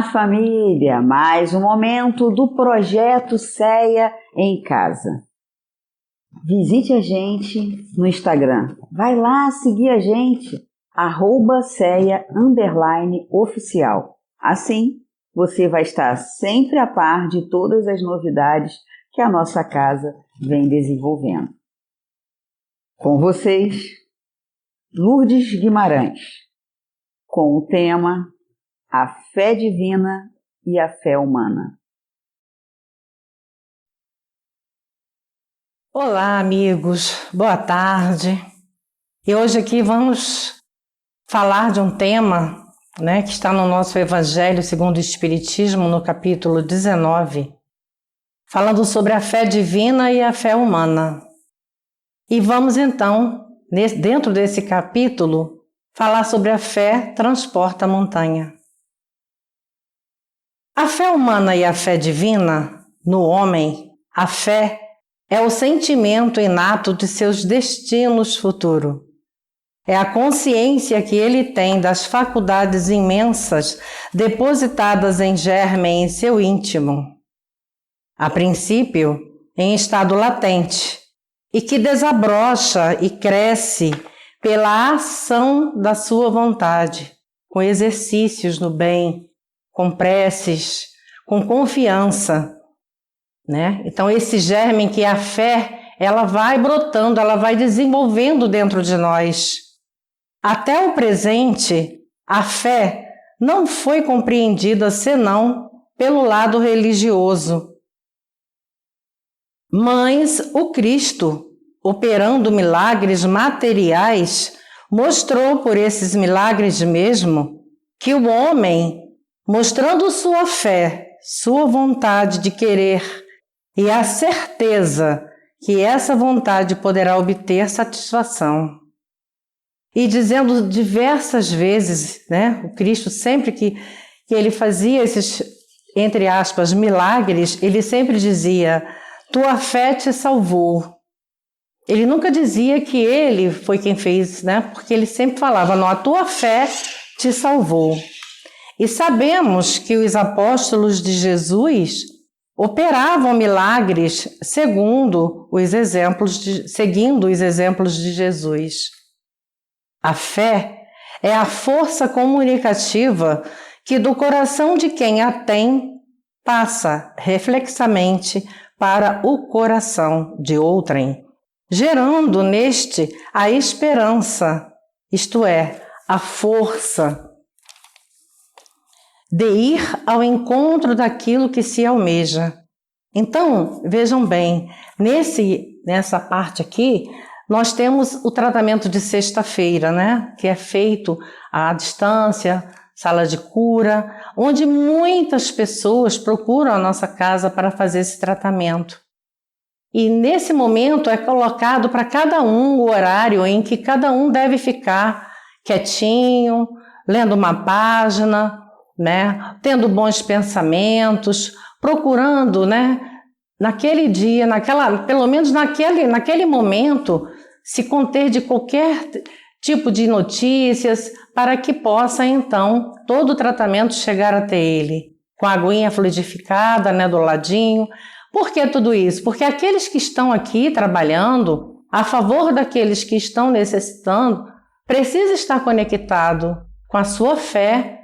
família! Mais um momento do Projeto CEA em Casa. Visite a gente no Instagram. Vai lá seguir a gente, @CEA_oficial. Assim, você vai estar sempre a par de todas as novidades que a nossa casa vem desenvolvendo. Com vocês, Lourdes Guimarães, com o tema A Fé Divina e a Fé Humana. Olá, amigos, boa tarde. E hoje aqui vamos falar de um tema, que está no nosso Evangelho segundo o Espiritismo, no capítulo 19, falando sobre a fé divina e a fé humana. E vamos então, dentro desse capítulo, falar sobre a fé transporta a montanha. A fé humana e a fé divina, no homem, a fé é o sentimento inato de seus destinos futuros. É a consciência que ele tem das faculdades imensas depositadas em germe em seu íntimo. A princípio, em estado latente, e que desabrocha e cresce pela ação da sua vontade, com exercícios no bem, com preces, com confiança, Então esse germe que é a fé, ela vai brotando, ela vai desenvolvendo dentro de nós. Até o presente, a fé não foi compreendida senão pelo lado religioso. Mas o Cristo, operando milagres materiais, mostrou por esses milagres mesmo que o homem, mostrando sua fé, sua vontade de querer e a certeza que essa vontade poderá obter satisfação. E dizendo diversas vezes, o Cristo sempre que ele fazia esses, entre aspas, milagres, ele sempre dizia, tua fé te salvou. Ele nunca dizia que ele foi quem fez, porque ele sempre falava, não, a tua fé te salvou. E sabemos que os apóstolos de Jesus operavam milagres seguindo os exemplos de Jesus. A fé é a força comunicativa que do coração de quem a tem passa reflexamente para o coração de outrem, gerando neste a esperança, isto é, a força de ir ao encontro daquilo que se almeja. Então, vejam bem, nessa parte aqui, nós temos o tratamento de sexta-feira, que é feito à distância, sala de cura, onde muitas pessoas procuram a nossa casa para fazer esse tratamento. E nesse momento é colocado para cada um o horário em que cada um deve ficar quietinho, lendo uma página, tendo bons pensamentos, procurando, naquele dia, pelo menos naquele momento, se conter de qualquer tipo de notícias, para que possa, então, todo o tratamento chegar até ele, com a aguinha fluidificada, do ladinho. Por que tudo isso? Porque aqueles que estão aqui trabalhando, a favor daqueles que estão necessitando, precisa estar conectado com a sua fé,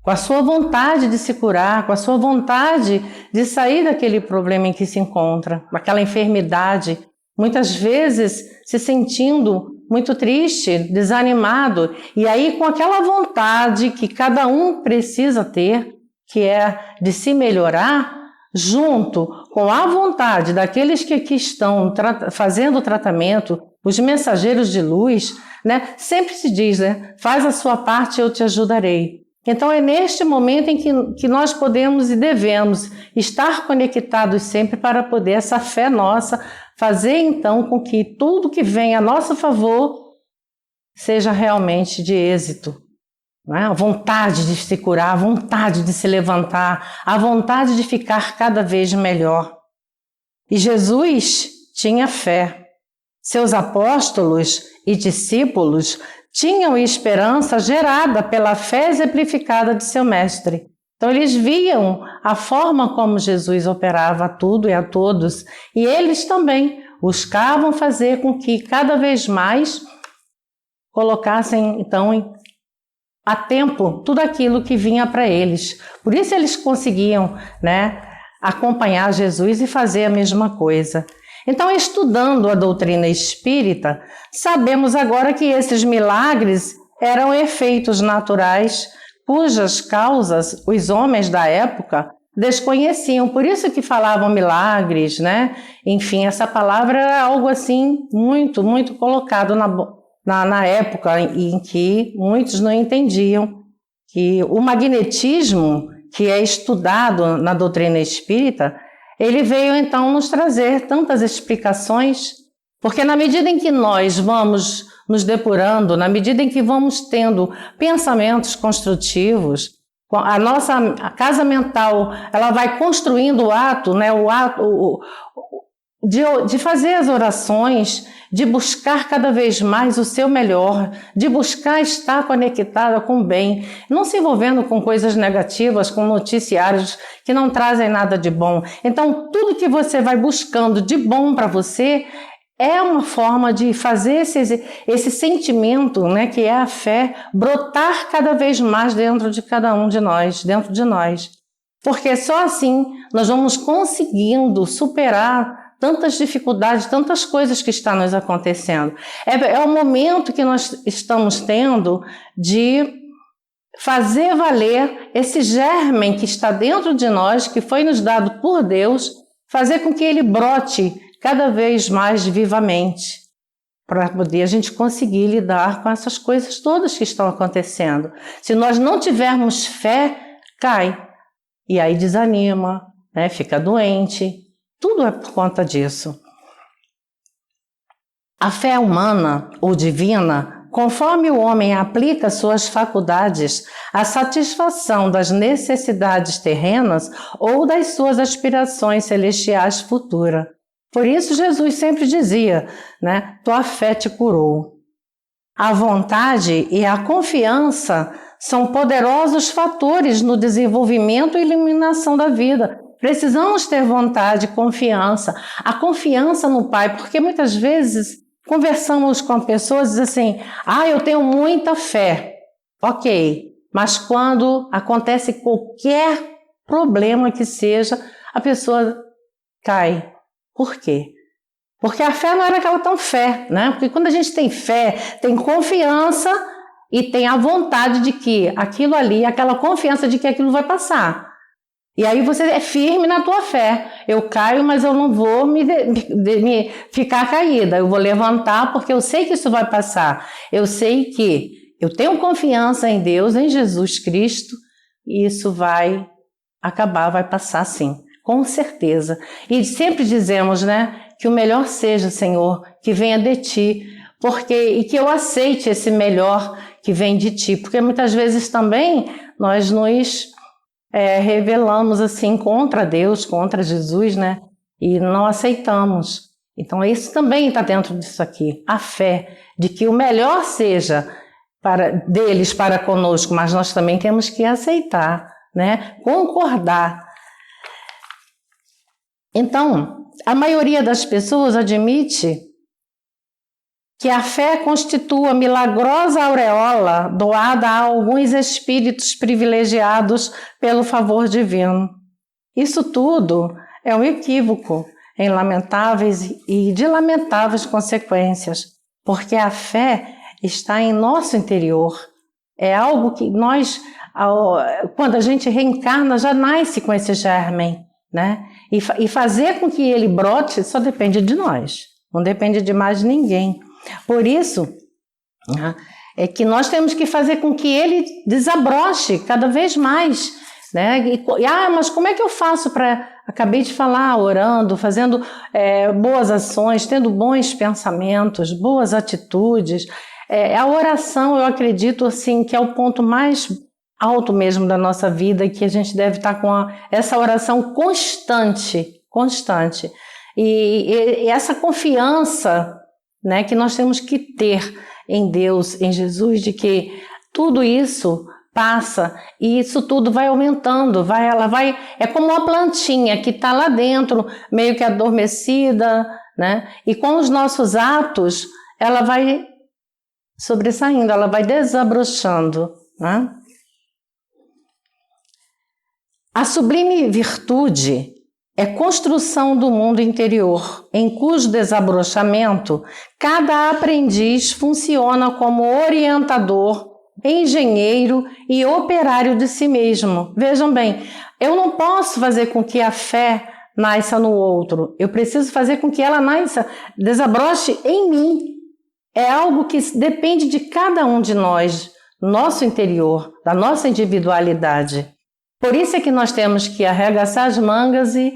com a sua vontade de se curar, com a sua vontade de sair daquele problema em que se encontra, daquela enfermidade, muitas vezes se sentindo muito triste, desanimado, e aí com aquela vontade que cada um precisa ter, que é de se melhorar, junto com a vontade daqueles que aqui estão fazendo o tratamento, os mensageiros de luz, sempre se diz, faz a sua parte, eu te ajudarei. Então é neste momento em que nós podemos e devemos estar conectados sempre para poder essa fé nossa fazer então com que tudo que vem a nosso favor seja realmente de êxito. A vontade de se curar, a vontade de se levantar, a vontade de ficar cada vez melhor. E Jesus tinha fé. Seus apóstolos e discípulos tinham esperança gerada pela fé exemplificada de seu mestre. Então eles viam a forma como Jesus operava tudo e a todos, e eles também buscavam fazer com que cada vez mais colocassem então a tempo tudo aquilo que vinha para eles. Por isso eles conseguiam, né, acompanhar Jesus e fazer a mesma coisa. Então, estudando a doutrina espírita, sabemos agora que esses milagres eram efeitos naturais cujas causas os homens da época desconheciam. Por isso que falavam milagres, né? Enfim, essa palavra era algo assim muito, muito colocado na época em que muitos não entendiam que o magnetismo, que é estudado na doutrina espírita, ele veio então nos trazer tantas explicações, porque na medida em que nós vamos nos depurando, na medida em que vamos tendo pensamentos construtivos, a casa mental ela vai construindo o ato, né, de fazer as orações, de buscar cada vez mais o seu melhor, de buscar estar conectada com o bem, não se envolvendo com coisas negativas, com noticiários que não trazem nada de bom. Então, tudo que você vai buscando de bom para você é uma forma de fazer esse sentimento, né, que é a fé, brotar cada vez mais dentro de cada um de nós, dentro de nós. Porque só assim nós vamos conseguindo superar tantas dificuldades, tantas coisas que estão nos acontecendo. É o momento que nós estamos tendo de fazer valer esse germe que está dentro de nós, que foi nos dado por Deus, fazer com que ele brote cada vez mais vivamente, para poder a gente conseguir lidar com essas coisas todas que estão acontecendo. Se nós não tivermos fé, cai. E aí desanima, né? Fica doente. Tudo é por conta disso. A fé humana ou divina, conforme o homem aplica suas faculdades à satisfação das necessidades terrenas ou das suas aspirações celestiais futuras. Por isso Jesus sempre dizia, né, tua fé te curou. A vontade e a confiança são poderosos fatores no desenvolvimento e iluminação da vida. Precisamos ter vontade e confiança. A confiança no Pai, porque muitas vezes conversamos com pessoas e dizem assim, eu tenho muita fé. Ok, mas quando acontece qualquer problema que seja, a pessoa cai. Por quê? Porque a fé não era aquela tão fé, né? Porque quando a gente tem fé, tem confiança e tem a vontade de que aquilo ali, aquela confiança de que aquilo vai passar. E aí você é firme na tua fé. Eu caio, mas eu não vou me ficar caída. Eu vou levantar porque eu sei que isso vai passar. Eu sei que eu tenho confiança em Deus, em Jesus Cristo, e isso vai acabar, vai passar sim. Com certeza. E sempre dizemos, né, que o melhor seja, Senhor, que venha de Ti, e que eu aceite esse melhor que vem de Ti, porque muitas vezes também nós nos revelamos assim contra Deus, contra Jesus, né, e não aceitamos. Então isso também está dentro disso aqui, a fé de que o melhor seja deles para conosco, mas nós também temos que aceitar, né, concordar. Então, a maioria das pessoas admite que a fé constitua a milagrosa aureola doada a alguns espíritos privilegiados pelo favor divino. Isso tudo é um equívoco em lamentáveis e de lamentáveis consequências, porque a fé está em nosso interior. É algo que nós, quando a gente reencarna, já nasce com esse germe, né? E fazer com que ele brote só depende de nós, não depende de mais ninguém. Por isso, é que nós temos que fazer com que ele desabroche cada vez mais, né? Mas como é que eu faço para... Acabei de falar, orando, fazendo boas ações, tendo bons pensamentos, boas atitudes. A oração, eu acredito assim, que é o ponto mais alto mesmo da nossa vida, que a gente deve estar com essa oração constante. E essa confiança, né, que nós temos que ter em Deus, em Jesus, de que tudo isso passa e isso tudo vai aumentando, é como uma plantinha que está lá dentro, meio que adormecida, né? E com os nossos atos, ela vai sobressaindo, ela vai desabrochando, né? A sublime virtude é construção do mundo interior, em cujo desabrochamento cada aprendiz funciona como orientador, engenheiro e operário de si mesmo. Vejam bem, eu não posso fazer com que a fé nasça no outro, eu preciso fazer com que ela nasça, desabroche em mim. É algo que depende de cada um de nós, nosso interior, da nossa individualidade. Por isso é que nós temos que arregaçar as mangas e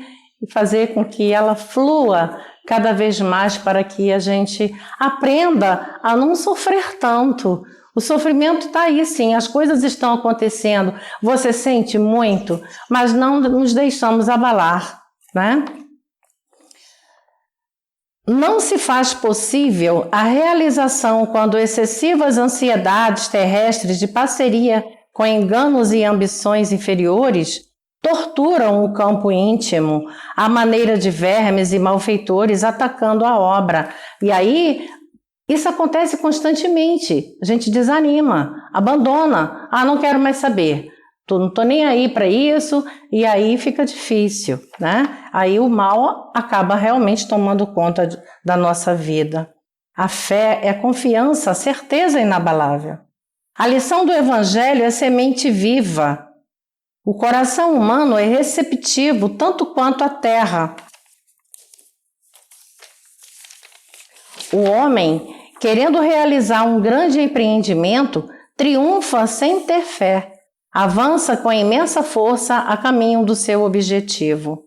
fazer com que ela flua cada vez mais para que a gente aprenda a não sofrer tanto. O sofrimento está aí sim, as coisas estão acontecendo, você sente muito, mas não nos deixamos abalar, né? Não se faz possível a realização quando excessivas ansiedades terrestres de parceria com enganos e ambições inferiores torturam o campo íntimo, à maneira de vermes e malfeitores atacando a obra. E aí, isso acontece constantemente. A gente desanima, abandona. Não quero mais saber. Não estou nem aí para isso, e aí fica difícil, né? Aí o mal acaba realmente tomando conta da nossa vida. A fé é confiança, certeza inabalável. A lição do Evangelho é semente viva. O coração humano é receptivo tanto quanto a terra. O homem, querendo realizar um grande empreendimento, triunfa sem ter fé. Avança com imensa força a caminho do seu objetivo.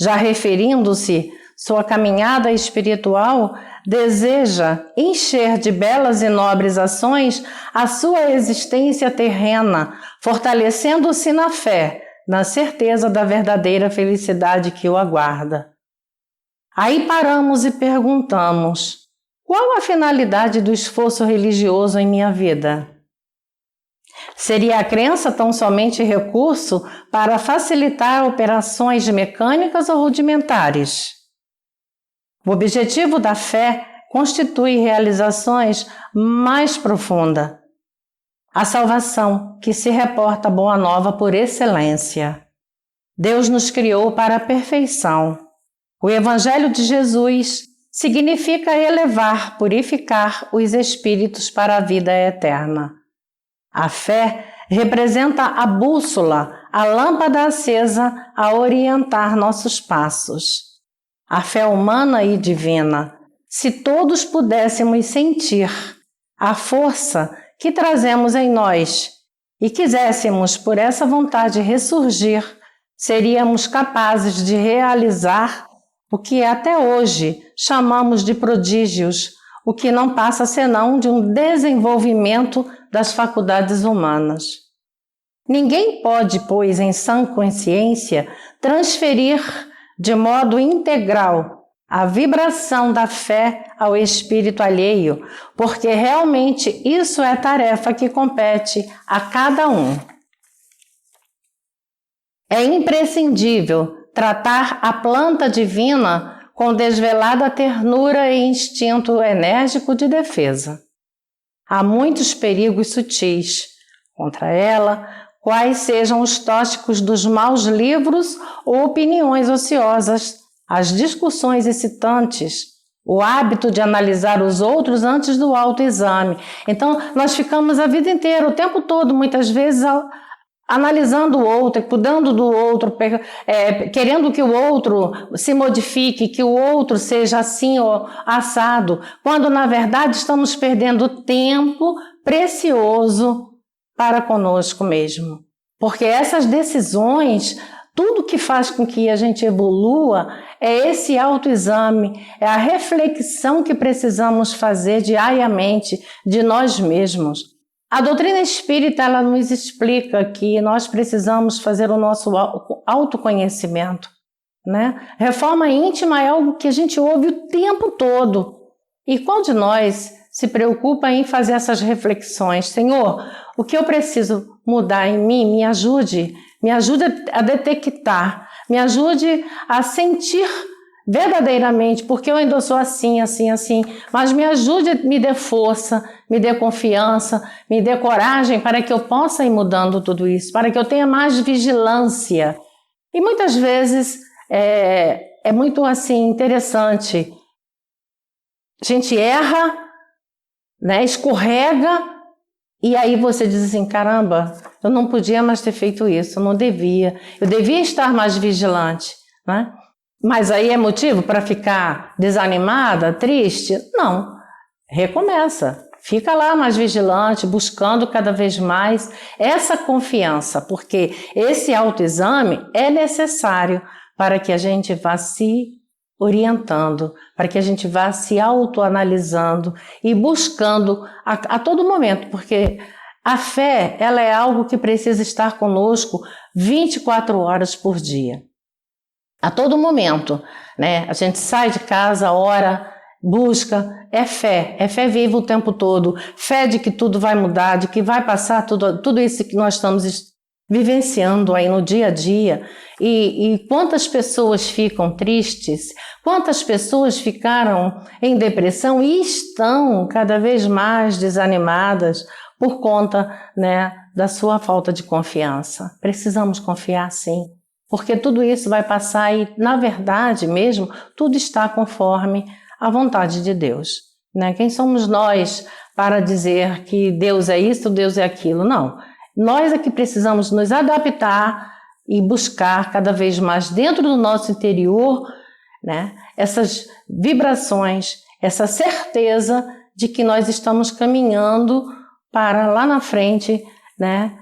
Já referindo-se sua caminhada espiritual, deseja encher de belas e nobres ações a sua existência terrena, fortalecendo-se na fé, na certeza da verdadeira felicidade que o aguarda. Aí paramos e perguntamos: qual a finalidade do esforço religioso em minha vida? Seria a crença tão somente recurso para facilitar operações mecânicas ou rudimentares? O objetivo da fé constitui realizações mais profundas. A salvação, que se reporta a boa nova por excelência. Deus nos criou para a perfeição. O Evangelho de Jesus significa elevar, purificar os espíritos para a vida eterna. A fé representa a bússola, a lâmpada acesa a orientar nossos passos. A fé humana e divina, se todos pudéssemos sentir a força que trazemos em nós e quiséssemos por essa vontade ressurgir, seríamos capazes de realizar o que até hoje chamamos de prodígios, o que não passa senão de um desenvolvimento das faculdades humanas. Ninguém pode, pois, em sã consciência, transferir de modo integral a vibração da fé ao espírito alheio, porque realmente isso é tarefa que compete a cada um. É imprescindível tratar a planta divina com desvelada ternura e instinto enérgico de defesa. Há muitos perigos sutis contra ela, quais sejam os tóxicos dos maus livros ou opiniões ociosas, as discussões excitantes, o hábito de analisar os outros antes do autoexame. Então, nós ficamos a vida inteira, o tempo todo, muitas vezes, analisando o outro, cuidando do outro, querendo que o outro se modifique, que o outro seja assim ou assado, quando, na verdade, estamos perdendo tempo precioso para conosco mesmo. Porque essas decisões, tudo que faz com que a gente evolua é esse autoexame, é a reflexão que precisamos fazer diariamente de nós mesmos. A doutrina espírita, ela nos explica que nós precisamos fazer o nosso autoconhecimento, né? Reforma íntima é algo que a gente ouve o tempo todo. E qual de nós se preocupa em fazer essas reflexões. Senhor, o que eu preciso mudar em mim? Me ajude a detectar, me ajude a sentir verdadeiramente, porque eu ainda sou assim, mas me ajude, me dê força, me dê confiança, me dê coragem para que eu possa ir mudando tudo isso, para que eu tenha mais vigilância. E muitas vezes é muito assim interessante. A gente erra, né, escorrega, e aí você diz assim, caramba, eu não podia mais ter feito isso, eu não devia, eu devia estar mais vigilante, né? Mas aí é motivo para ficar desanimada, triste? Não, recomeça, fica lá mais vigilante, buscando cada vez mais essa confiança, porque esse autoexame é necessário para que a gente vá se orientando, para que a gente vá se autoanalisando e buscando a todo momento, porque a fé, ela é algo que precisa estar conosco 24 horas por dia. A todo momento, né? A gente sai de casa, ora, busca, é fé viva o tempo todo, fé de que tudo vai mudar, de que vai passar tudo isso que nós estamos vivenciando aí no dia a dia. E quantas pessoas ficam tristes, quantas pessoas ficaram em depressão e estão cada vez mais desanimadas por conta, né, da sua falta de confiança. Precisamos confiar sim, porque tudo isso vai passar e, na verdade mesmo, tudo está conforme a vontade de Deus, né? Quem somos nós para dizer que Deus é isso, Deus é aquilo? Não. Nós é que precisamos nos adaptar e buscar cada vez mais dentro do nosso interior, né, essas vibrações, essa certeza de que nós estamos caminhando para lá na frente, né,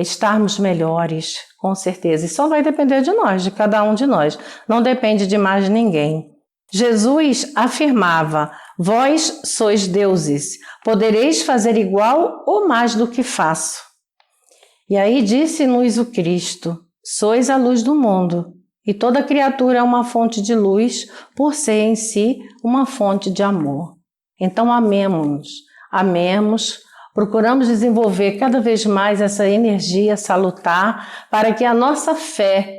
estarmos melhores, com certeza. E só vai depender de nós, de cada um de nós. Não depende de mais ninguém. Jesus afirmava: vós sois deuses, podereis fazer igual ou mais do que faço. E aí disse-nos o Cristo: sois a luz do mundo, e toda criatura é uma fonte de luz, por ser em si uma fonte de amor. Então amemos, procuramos desenvolver cada vez mais essa energia salutar para que a nossa fé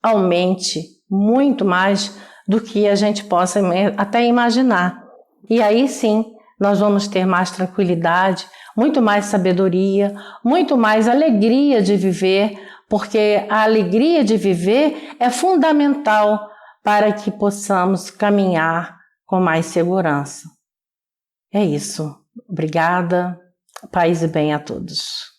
aumente muito mais do que a gente possa até imaginar. E aí sim, nós vamos ter mais tranquilidade, muito mais sabedoria, muito mais alegria de viver, porque a alegria de viver é fundamental para que possamos caminhar com mais segurança. É isso. Obrigada. Paz e bem a todos.